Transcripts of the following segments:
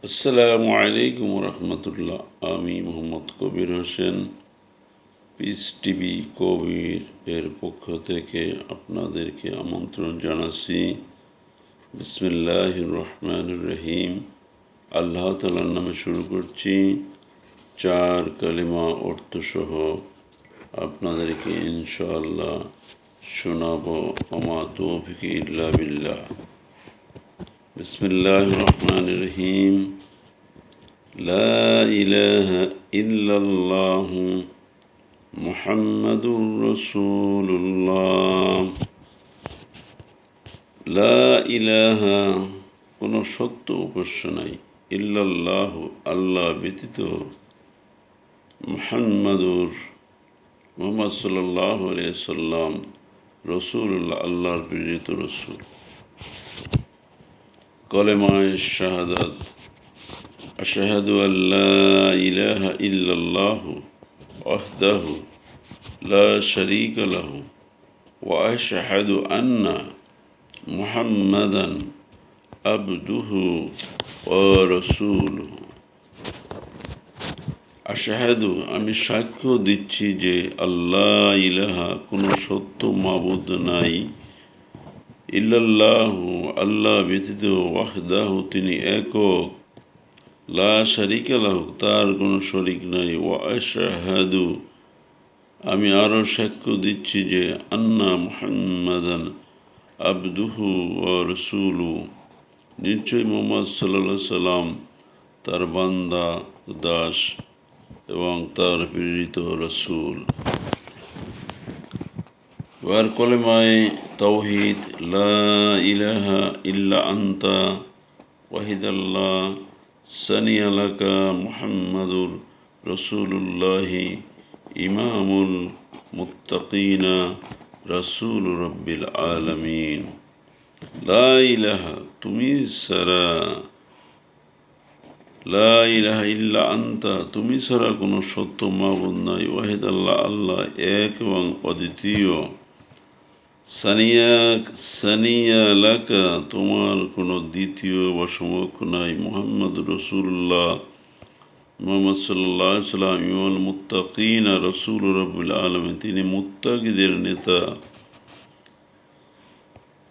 আসসালামু আলাইকুম রহমতুল্লাহ। আমি মোহাম্মদ কবির হোসেন, পিস টিভি কবির এর পক্ষ থেকে আপনাদেরকে আমন্ত্রণ জানাচ্ছি। বিসমিল্লাহির রহমানির রহিম। আল্লাহ তাআলার নামে শুরু করছি। চার কালিমা অর্থসহ আপনাদেরকে ইনশাআল্লাহ শোনাবো। ওমা তৌফিক ইল্লা বিল্লাহ। বিসমিল্লাহির রহমানির রহিম। লা ইলাহা ইল্লাল্লাহু মুহাম্মাদুর রাসূলুল্লাহ। লা ইলাহা, কোনো সত্য উপাস্য নাই, ইল্লাল্লাহু, আল্লাহ ব্যতীত, মুহাম্মাদুর, মুহাম্মদ সাল্লাল্লাহু আলাইহি সাল্লাম, রাসূলুল্লাহ, আল্লাহর প্রেরিত রাসূল। কলেমায়ে শাহাদাত। আশহাদু আল্লা ইলাহা ইল্লাল্লাহু ওয়াহদাহু লা শারীকা লাহু ওয়া আশহাদু আন্না মুহাম্মাদান আবদুহু ওয়া রাসূলুহু। আশহাদু, আমি সাক্ষ্য দিচ্ছি যে আল্লাহ ইলাহা, কোনো সত্য মাবুদ নাই, ইল্লাল্লাহু, আল্লাহ ব্যতীত, ওয়াহদাহু, তিনি একক, লা শারীকা লাহু, তার কোনো শরীক নাই, ওয়া আশহাদু, আমি আরও সাক্ষ্য দিচ্ছি যে আন্না মুহাম্মাদান আবদুহু ওয়া রাসূলুহু, নিশ্চয়ই মুহাম্মদ সাল্লাল্লাহু আলাইহি সাল্লাম তার বান্দা, দাস এবং তার প্রেরিত রাসূল। এবার কলেমায়ে তাওহীদ। লা ইলাহা ইল্লা আনতা ওয়াহিদাল্লাহ সানিয়া লাকা মুহাম্মাদুর রাসূলুল্লাহি ইমামুল মুত্তাকিনা রাসূল রাব্বিল আলামিন। লা ইলাহা, তুমি ছাড়া, লা ইলাহা ইল্লা আনতা, তুমি ছাড়া কোনো সত্য মাবুদ নাই, ওয়াহিদাল্লাহ, আল্লাহ এক এবং অদ্বিতীয়, সানিয়া লাকা, তোমার কোনো দ্বিতীয় বা সমকক্ষ নাই, মুহাম্মদ রাসূলুল্লাহ, মুহাম্মদ সাল্লাল্লাহু আলাইহি সাল্লাম, ইমামুল মুত্তাকিনা রাসূল রাব্বিল আলামিন, তিনি মুত্তাকিদের নেতা,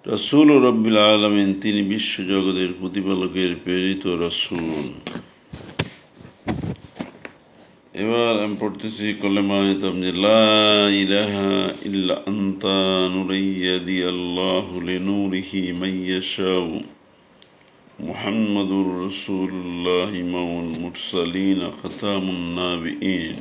রাসূল রাব্বিল আলামিন, তিনি বিশ্বজগতের প্রতিপালকের প্রেরিত রাসূল। এবার আমি পড়তেছি কলেমায়ে তামজিদ। লা ইলাহা ইল্লা আনতা নুরাইয়াদি আল্লাহু লিনূরিহি মান ইয়াশাউ মুহাম্মাদুর রাসূলুল্লাহ ইমামুল মুরসালিন খাতামুন নাবিয়িন।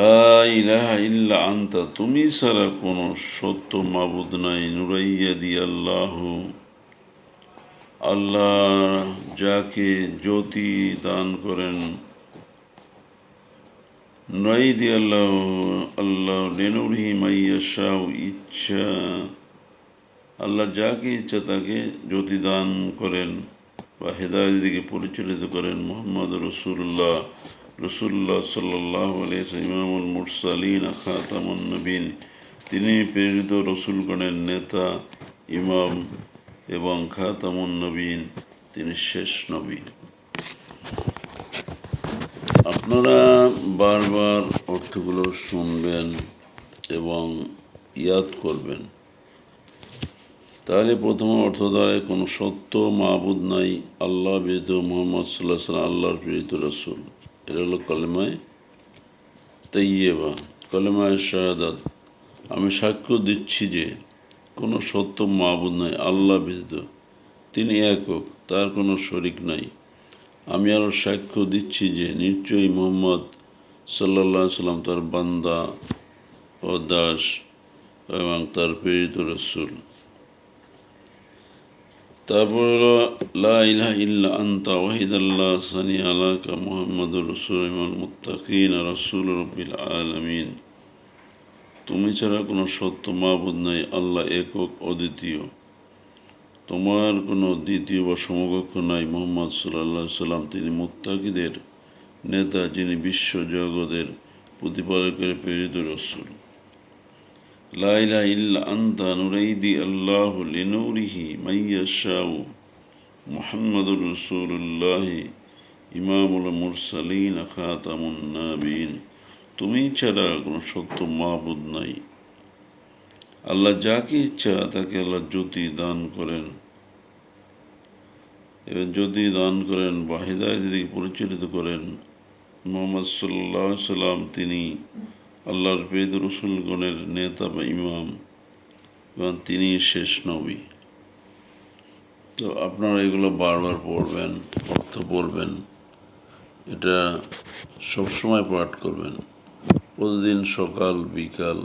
লা ইলাহা ইল্লা আনতা, তুমি ছাড়া কোনো সত্য মাবুদ নাই, নুরাইয়াদি আল্লাহু, আল্লাহ যাকে জ্যোতি দান করেন, নুরাইদি আল্লাহ, আল্লাহ লিনূরিহি মান ইয়াশাউ, ইচ্ছা, আল্লাহ যাকে ইচ্ছা তাকে জ্যোতি দান করেন বা হেদায়েতের দিকে পরিচালিত করেন। মুহাম্মদ রাসূলুল্লাহ, রাসূলুল্লাহ সাল্লাল্লাহু আলাইহি ওয়াসাল্লাম, ইমামুল মুরসালিন খাতামুন নবীন, তিনি প্রেরিত রাসূলগণের নেতা, ইমাম এবং খাতামুন নবীন, তিনি শেষ নবী। আপনারা বারবার অর্থগুলো শুনবেন এবং ইয়াদ করবেন, তাহলে প্রথম অর্থ দ্বারায় কোনো সত্য মাবুদ নাই, আল্লাহ ব্যতীত, মুহাম্মদ সাল্লাল্লাহু আলাইহি ওয়াসাল্লাম আল্লাহর প্রেরিত রাসূল। এটা হলো কলেমায়ে তাইয়্যিবা। কলেমায়ে শাহাদাত। আমি সাক্ষ্য দিচ্ছি যে কোনো সত্য মাবুদ নাই, আল্লাহ ব্যতীত, তিনি একক, তার কোনো শরীক নাই। আমি আরও সাক্ষ্য দিচ্ছি যে নিশ্চয়ই মুহাম্মদ সাল্লাল্লাহু আলাইহি সাল্লাম তার বান্দা ও দাস এবং তার প্রেরিত রাসূল। তারপর হলো লা ইলাহা ইল্লা আনতা ওয়াহিদাল্লাহ সানিয়া লাকা মুহাম্মাদুর রাসূলুল্লাহ ইমামুল মুত্তাকিনা রাসূল রাব্বিল আলামিন। তুমি ছাড়া কোনো সত্য মাবুদ নাই, আল্লাহ একক অদ্বিতীয়, তোমার কোনো দ্বিতীয় বা সমকক্ষ নাই, মুহাম্মদ সাল্লাল্লাহু আলাইহি সাল্লাম, তিনি মুত্তাকিদের নেতা, যিনি বিশ্ব জগতের প্রতিপালকের প্রেরিত রাসূল। লা ইলাহা ইল্লা আনতা নুরাইদি আল্লাহু লিনূরিহি মান ইয়াশাউ মুহাম্মাদুর রাসূলুল্লাহ ইমামুল মুরসালিন খাতামুন নবীন। তুমি ছাড়া কোনো সত্য মাবুদ নাই। আল্লাহ যাকে ইচ্ছা তাকে আল্লাহ জ্যোতি দান করেন, এবং জ্যোতি দান করেন বা হিদায়াতের দিকে পরিচালিত করেন। মুহাম্মদ সাল্লাল্লাহু আলাইহি সাল্লাম তিনি আল্লাহর প্রিয় রসুলগণের নেতা বা ইমাম, এবং তিনি শেষ নবী। তো আপনারা এগুলো বারবার পড়বেন, অর্থ পড়বেন, এটা সবসময় পাঠ করবেন, প্রতিদিন সকাল বিকাল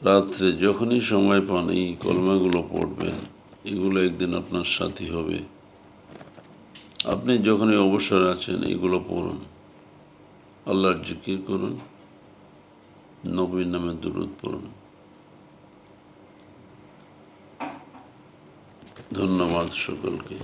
রাত্রে যখনই সময় পান এই কলমাগুলো পড়বেন। এগুলো একদিন আপনার সাথী হবে। আপনি যখনই অবসর আছেন এগুলো পড়ুন, আল্লাহর জিকির করুন, নবীর নামে দুরূদ পড়ুন। ধন্যবাদ সকলকে।